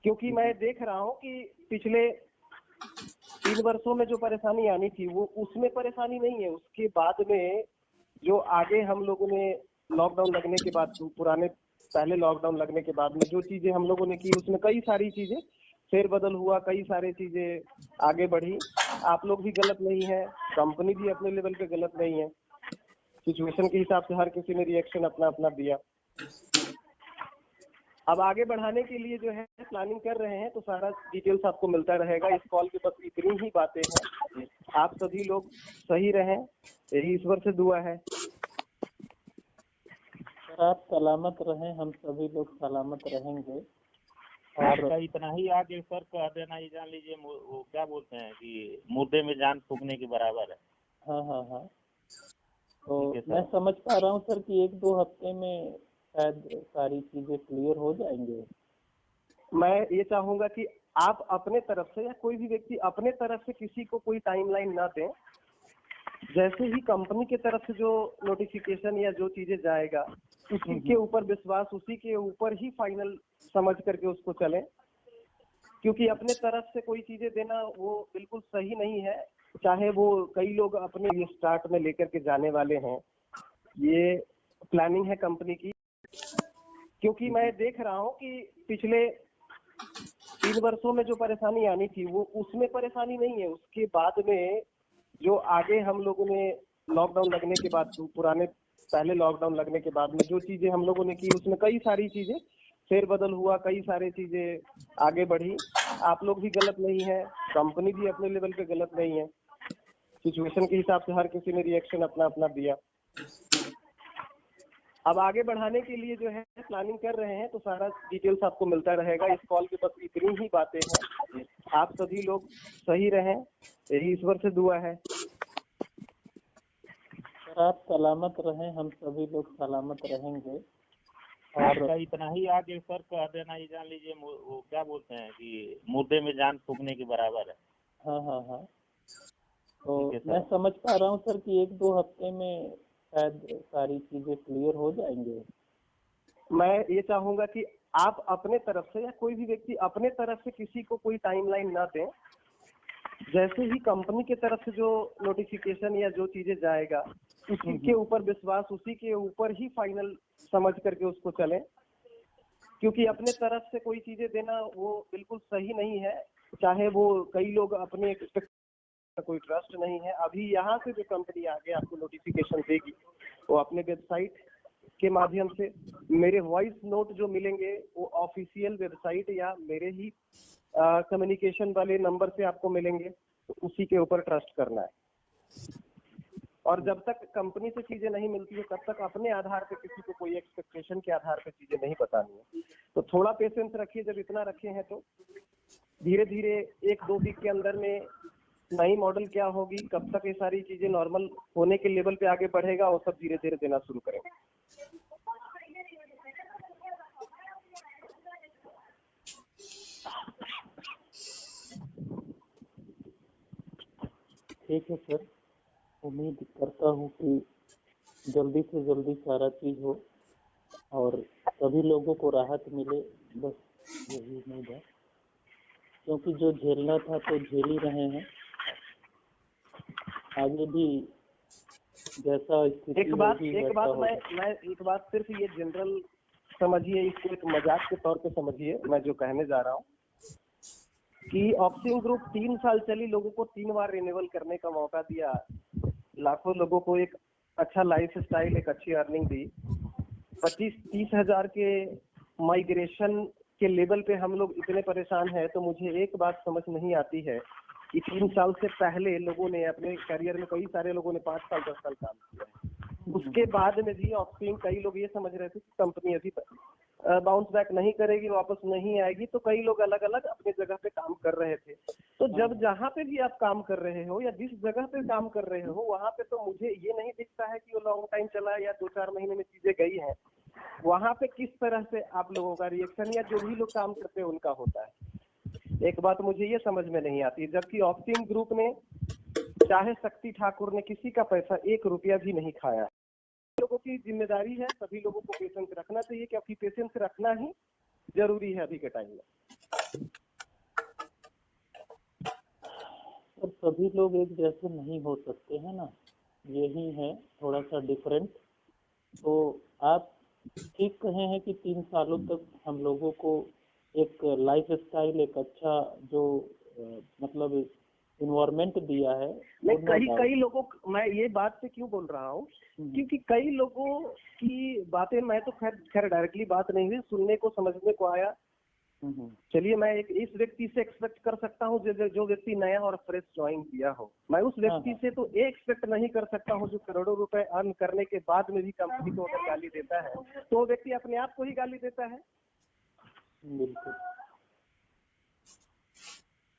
क्योंकि मैं देख रहा हूँ कि पिछले 3 वर्षों में जो परेशानी आनी थी वो उसमें परेशानी नहीं है। उसके बाद में जो आगे हम लोगों ने लॉकडाउन लगने के बाद पहले लॉकडाउन लगने के बाद में जो चीजें हम लोगों ने की उसमें कई सारी चीजें फेरबदल हुआ, कई सारी चीजें आगे बढ़ी। आप लोग भी गलत नहीं है, कंपनी भी अपने लेवल पे गलत नहीं है। सिचुएशन के हिसाब से हर किसी ने रिएक्शन अपना अपना दिया। अब आगे बढ़ाने के लिए जो है प्लानिंग कर रहे हैं, तो सारा डिटेल्स आपको मिलता रहेगा। इस कॉल के बस इतनी ही बातें हैं। आप सभी लोग सही रहें, यही ईश्वर से दुआ है। सर आप सलामत रहें, हम सभी लोग सलामत रहेंगे। और इतना ही आगे सर कह देना, ये जान लीजिए वो क्या बोलते हैं कि मुर्दे में जान फूकने के बराबर है। हाँ। तो मैं समझ पा रहा हूँ सर कि 1-2 हफ्ते में शायद सारी चीजें क्लियर हो जाएंगे। मैं ये चाहूंगा कि आप अपने तरफ से या कोई भी व्यक्ति अपने तरफ से किसी को कोई टाइमलाइन ना दें। जैसे ही कंपनी की तरफ से जो नोटिफिकेशन या जो चीजें जाएगा उसी के ऊपर विश्वास, उसी के ऊपर ही फाइनल समझ करके उसको चलें। क्योंकि अपने तरफ से कोई चीजें देना वो बिल्कुल सही नहीं है। चाहे वो कई लोग अपने ये स्टार्ट में लेकर के जाने वाले हैं, ये प्लानिंग है कंपनी की। क्योंकि मैं देख रहा हूँ कि पिछले 3 वर्षों में जो परेशानी आनी थी वो उसमें परेशानी नहीं है। उसके बाद में जो आगे हम लोगों ने लॉकडाउन लगने के बाद पहले लॉकडाउन लगने के बाद में जो चीजें हम लोगों ने की उसमें कई सारी चीजें फेरबदल हुआ, कई सारी चीजें आगे बढ़ी। आप लोग भी गलत नहीं है, कंपनी भी अपने लेवल पे गलत नहीं है। सिचुएशन के हिसाब से हर किसी ने रिएक्शन अपना अपना दिया। अब आगे बढ़ाने के लिए जो है प्लानिंग कर रहे हैं, तो सारा डिटेल्स आपको मिलता रहेगा। इस कॉल के बस इतनी ही बातें हैं। आप सभी लोग सही रहें, यही ईश्वर से दुआ है। सर आप सलामत रहें, हम सभी लोग सलामत रहेंगे। और इतना ही आगे सर कह देना, ये जान लीजिए वो क्या बोलते हैं कि मुर्दे में जान फूकने के बराबर है। हाँ। तो मैं समझ पा रहा हूँ सर कि 1-2 हफ्ते में शायद सारी चीजें क्लियर हो जाएंगे। मैं ये चाहूंगा कि आप अपने तरफ से या कोई भी व्यक्ति अपने तरफ से किसी को कोई टाइमलाइन ना दें। जैसे ही कंपनी की तरफ से जो नोटिफिकेशन या जो चीजें जाएगा उसी के ऊपर विश्वास, उसी के ऊपर ही फाइनल समझ करके उसको चलें। क्योंकि अपने तरफ से कोई चीजें देना वो बिल्कुल सही नहीं है। चाहे वो कई लोग अपने कोई ट्रस्ट नहीं है। अभी यहाँ से जो कंपनी आगे आपको नोटिफिकेशन देगी वो अपने वेबसाइट के माध्यम से, मेरे वॉइस नोट जो मिलेंगे वो ऑफिशियल वेबसाइट या मेरे ही कम्युनिकेशन वाले नंबर से आपको मिलेंगे। तो उसी के ऊपर ट्रस्ट करना है। और जब तक कंपनी से चीजें नहीं मिलती है तब तक अपने आधार पे किसी को कोई एक्सपेक्टेशन के आधार पे चीजें नहीं बतानी है। तो थोड़ा पेशेंस रखिए। जब इतना रखे हैं तो धीरे धीरे 1-2 वीक के अंदर में नई मॉडल क्या होगी, कब तक ये सारी चीजें नॉर्मल होने के लेवल पे आगे बढ़ेगा, वो सब धीरे धीरे देना शुरू करेंगे। ठीक है सर, उम्मीद करता हूँ कि जल्दी से जल्दी सारा चीज हो और सभी लोगों को राहत मिले, बस यही उम्मीद है। क्योंकि जो झेलना था तो झेल ही रहे हैं। आगे भी जैसा स्थिति एक बात सिर्फ ये जनरल समझिए, इसको एक मजाक के तौर पे समझिए। मैं जो कहने जा रहा हूँ कि ऑक्सिन ग्रुप 3 साल चली, लोगों को 3 बार रिन्यूअल करने का मौका दिया, लाखों लोगों को एक अच्छा लाइफ स्टाइल, एक अच्छी अर्निंग दी। 25-30 हजार के माइग्रेशन के लेवल पे हम लोग इतने परेशान हैं। तो मुझे एक बात समझ नहीं आती है कि 3 साल से पहले लोगों ने अपने करियर में, कई सारे लोगों ने 5 साल 10 साल काम किया है। उसके बाद में भी ऑक्सिन, कई लोग ये समझ रहे थे कि कंपनी अभी बाउंस बैक नहीं करेगी, वापस नहीं आएगी। तो कई लोग अलग अलग अपनी जगह पे काम कर रहे थे। तो जब जहाँ पे भी आप काम कर रहे हो या जिस जगह पे काम कर रहे हो वहाँ पे तो मुझे ये नहीं दिखता है कि वो लॉन्ग टाइम चला या 2-4 महीने में चीजें गई हैं। वहाँ पे किस तरह से आप लोगों का रिएक्शन या जो भी लोग काम करते हैं उनका होता है। एक बात मुझे ये समझ में नहीं आती, जबकि ऑक्सिन ग्रुप ने, चाहे शक्ति ठाकुर ने, किसी का पैसा 1 रुपया भी नहीं खाया। लोगों की जिम्मेदारी है, सभी लोगों को पेशेंस रखना चाहिए, क्योंकि पेशेंस रखना ही जरूरी है अभी के टाइम में। और सभी लोग एक जैसे नहीं हो सकते हैं ना, यही है थोड़ा सा डिफरेंट। तो आप ठीक कहे हैं कि 3 सालों तक हम लोगों को एक लाइफ स्टाइल, एक अच्छा जो मतलब इन्वायरमेंट दिया है। नहीं, कई लोगों, मैं ये बात से क्यों बोल रहा हूँ, क्योंकि कई लोगों की बातें, मैं तो खैर डायरेक्टली बात नहीं हुई, सुनने को समझने को आया। चलिए, मैं एक इस व्यक्ति से एक्सपेक्ट कर सकता हूँ जो व्यक्ति नया और फ्रेश ज्वाइन किया हो। मैं उस व्यक्ति से तो ये एक्सपेक्ट नहीं कर सकता हूँ जो करोड़ों रुपए अर्न करने के बाद में भी कंपनी को अगर गाली देता है तो वो व्यक्ति अपने आप को ही गाली देता है। बिल्कुल।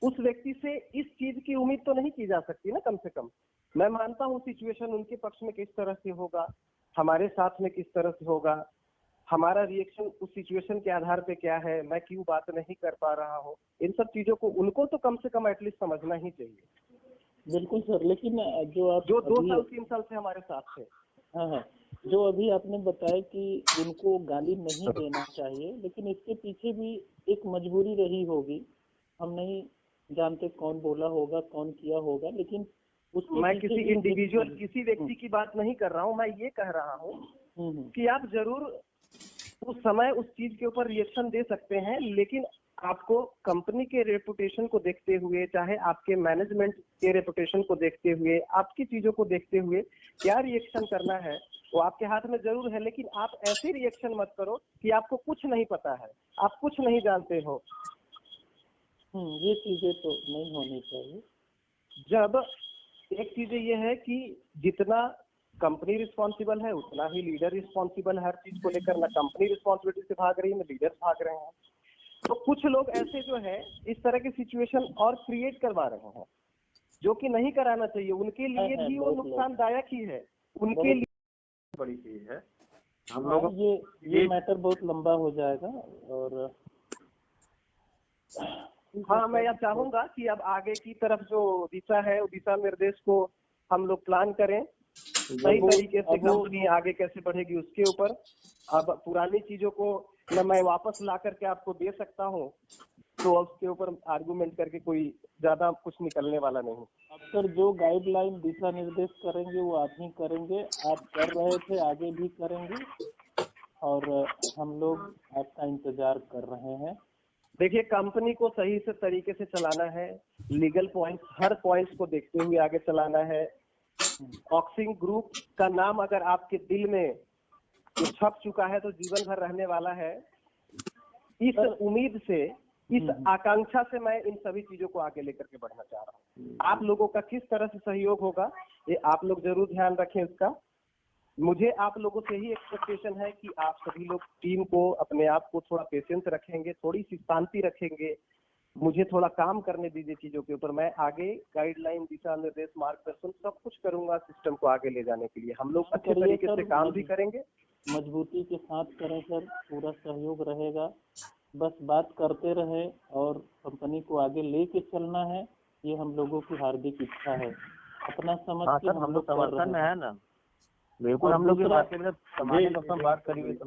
उस व्यक्ति से इस चीज की उम्मीद तो नहीं की जा सकती ना। कम से कम मैं मानता हूँ सिचुएशन उनके पक्ष में किस तरह से होगा, हमारे साथ में किस तरह से होगा, हमारा रिएक्शन उस सिचुएशन के आधार पे क्या है, मैं क्यों बात नहीं कर पा रहा हूँ, इन सब चीजों को उनको तो कम से कम एटलीस्ट समझना ही चाहिए। बिल्कुल सर, लेकिन जो 2 साल 3 साल से हमारे साथ थे। हाँ, जो अभी आपने बताया कि उनको गाली नहीं देना चाहिए, लेकिन इसके पीछे भी एक मजबूरी रही होगी। हम नहीं जानते कौन बोला होगा, कौन किया होगा, लेकिन मैं किसी इंडिविजुअल, किसी व्यक्ति की बात नहीं कर रहा हूँ। मैं ये कह रहा हूँ कि आप जरूर उस समय उस चीज के ऊपर रिएक्शन दे सकते हैं, लेकिन आपको कंपनी के रेपुटेशन को देखते हुए, चाहे आपके मैनेजमेंट के रेपुटेशन को देखते हुए, आपकी चीजों को देखते हुए क्या रिएक्शन करना है वो आपके हाथ में जरूर है। लेकिन आप ऐसे रिएक्शन मत करो कि आपको कुछ नहीं पता है, आप कुछ नहीं जानते हो। ये चीजें तो नहीं होनी चाहिए। जब एक चीज ये है कि जितना कंपनी रिस्पॉन्सिबल है उतना ही लीडर रिस्पॉन्सिबल है। हर चीज को लेकर ना कंपनी रिस्पॉन्सिबिलिटी से भाग रही है, ना लीडर्स भाग रहे हैं। तो कुछ लोग ऐसे जो है इस तरह की सिचुएशन और क्रिएट करवा रहे हैं जो कि नहीं कराना चाहिए। उनके लिए भी वो नुकसानदायक ही है, उनके लिए बड़ी चीज है। हम लोग ये मैटर बहुत लंबा हो जाएगा। और हाँ, मैं यह चाहूंगा कि अब आगे की तरफ जो दिशा है, वो दिशा निर्देश को हम लोग प्लान करें, सही तरीके से कंपनी आगे कैसे बढ़ेगी उसके ऊपर। अब पुरानी चीजों को न मैं वापस ला करके आपको दे सकता हूँ, तो उसके ऊपर आर्गुमेंट करके कोई ज्यादा कुछ निकलने वाला नहीं। अब सर जो गाइडलाइन दिशा निर्देश करेंगे वो आप ही करेंगे, आप कर रहे थे, आगे भी करेंगे, और हम लोग आपका इंतजार कर रहे हैं। देखिए, कंपनी को सही से तरीके से चलाना है, लीगल पॉइंट्स, हर पॉइंट्स को देखते हुए आगे चलाना है। ऑक्सिन ग्रुप का नाम अगर आपके दिल में छप चुका है तो जीवन भर रहने वाला है। इस उम्मीद से, इस आकांक्षा से मैं इन सभी चीजों को आगे लेकर के बढ़ना चाह रहा हूँ। आप लोगों का किस तरह से सहयोग होगा ये आप लोग जरूर ध्यान रखें इसका। मुझे आप लोगों से ही एक्सपेक्टेशन है कि आप सभी लोग टीम को, अपने आप को थोड़ा पेशेंस रखेंगे, थोड़ी सी शांति रखेंगे, मुझे थोड़ा काम करने दीजिए चीजों के ऊपर। मैं आगे गाइडलाइन, दिशा निर्देश, मार्गदर्शन सब कुछ करूंगा सिस्टम को आगे ले जाने के लिए। हम लोग अच्छे तरीके से काम भी करेंगे, मजबूती के साथ करें सर, पूरा सहयोग रहेगा। बस बात करते रहे और कंपनी को आगे लेके चलना है, ये हम लोगों की हार्दिक इच्छा है। अपना समझ के हम लोग समर्थन में है ना, बिल्कुल हम लोग बात करिए।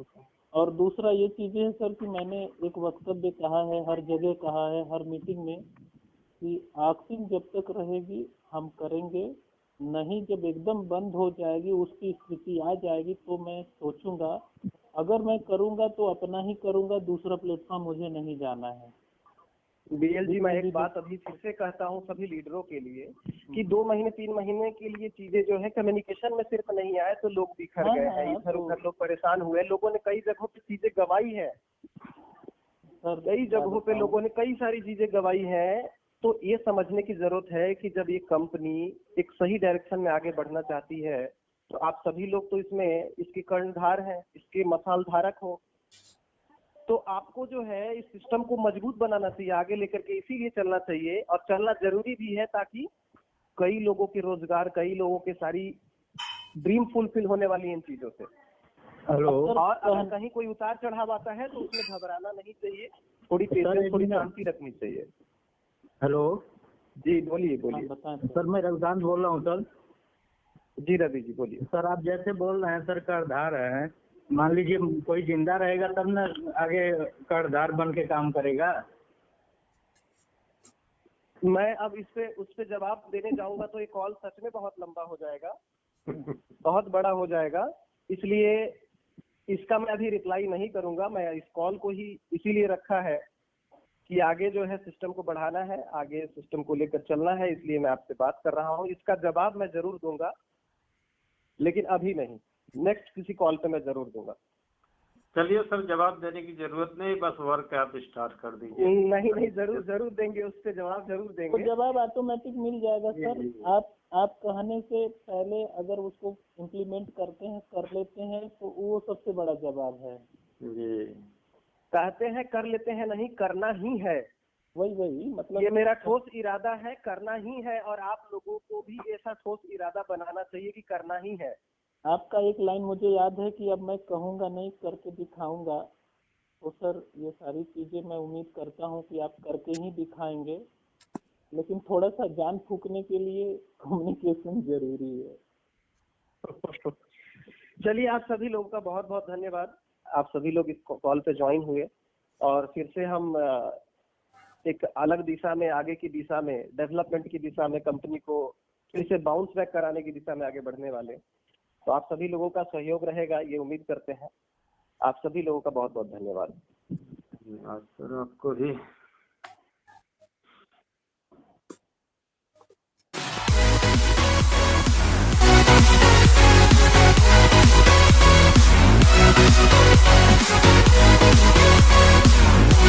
और दूसरा ये चीजें है सर कि मैंने एक वक्तव्य कहा है, हर जगह कहा है, हर मीटिंग में, कि ऑक्सीजन जब तक रहेगी हम करेंगे, नहीं जब एकदम बंद हो जाएगी, उसकी स्थिति आ जाएगी तो मैं सोचूंगा, अगर मैं करूंगा तो अपना ही करूंगा, दूसरा प्लेटफॉर्म मुझे नहीं जाना है। बीएल जी, मैं एक बात अभी फिर से कहता हूँ सभी लीडरों के लिए कि 2 महीने 3 महीने के लिए चीजें जो है कम्युनिकेशन में सिर्फ नहीं आए तो लोग बिखर गए हैं, इधर उधर लोग परेशान हुए, लोगों ने कई जगहों पे चीजें गवाई है, कई जगहों पे लोगों ने कई सारी चीजें गवाई है। तो ये समझने की जरूरत है कि जब ये कंपनी एक सही डायरेक्शन में आगे बढ़ना चाहती है तो आप सभी लोग तो इसमें इसके कर्णधार हैं, इसके मसाल धारक हो। तो आपको जो है इस सिस्टम को मजबूत बनाना चाहिए, आगे लेकर के इसीलिए चलना चाहिए, और चलना जरूरी भी है ताकि कई लोगों के रोजगार, कई लोगों के सारी ड्रीम फुलफिल होने वाली इन चीजों से। हेलो। और अगर कहीं कोई उतार चढ़ाव आता है तो उसमें घबराना नहीं चाहिए, थोड़ी पेशेंस, थोड़ी शांति रखनी चाहिए। हेलो जी बोलिए बोलिए। सर मैं रविकांत बोल रहा हूँ सर। जी रवि जी बोलिए। सर आप जैसे बोल रहे हैं सर कर्णधार है, मान लीजिए कोई जिंदा रहेगा तब ना आगे कर्जदार बन के काम करेगा। मैं अब उस पे जवाब देने जाऊंगा तो ये कॉल सच में बहुत लंबा हो जाएगा, बहुत बड़ा हो जाएगा, इसलिए इसका मैं अभी रिप्लाई नहीं करूंगा। मैं इस कॉल को ही इसीलिए रखा है कि आगे जो है सिस्टम को बढ़ाना है, आगे सिस्टम को लेकर चलना है, इसलिए मैं आपसे बात कर रहा हूँ। इसका जवाब मैं जरूर दूंगा, लेकिन अभी नहीं, नेक्स्ट किसी कॉल पे मैं जरूर दूंगा। चलिए सर, जवाब देने की जरूरत नहीं, बस वर्क आप स्टार्ट कर दीजिए। नहीं, जरूर देंगे, उस पे जवाब जरूर तो देंगे। जवाब ऑटोमेटिक मिल जाएगा सर। आप कहने से पहले अगर उसको इम्प्लीमेंट करते हैं, कर लेते हैं, तो वो सबसे बड़ा जवाब है जी। कहते हैं कर लेते हैं, नहीं करना ही है। वही मतलब ये मेरा ठोस इरादा है, करना ही है, और आप लोगों को भी ऐसा ठोस इरादा बनाना चाहिए कि करना ही है। आपका एक लाइन मुझे याद है कि अब मैं कहूँगा नहीं, करके दिखाऊंगा। तो सर ये सारी चीजें मैं उम्मीद करता हूँ कि आप करके ही दिखाएंगे, लेकिन थोड़ा सा जान फूकने के लिए कम्युनिकेशन जरूरी है। चलिए, आप सभी लोगों का बहुत बहुत धन्यवाद। आप सभी लोग इस कॉल पे ज्वाइन हुए, और फिर से हम एक अलग दिशा में, आगे की दिशा में, डेवलपमेंट की दिशा में, कंपनी को फिर से बाउंस बैक कराने की दिशा में आगे बढ़ने वाले। तो आप सभी लोगों का सहयोग रहेगा, ये उम्मीद करते हैं। आप सभी लोगों का बहुत बहुत धन्यवाद। सर आपको भी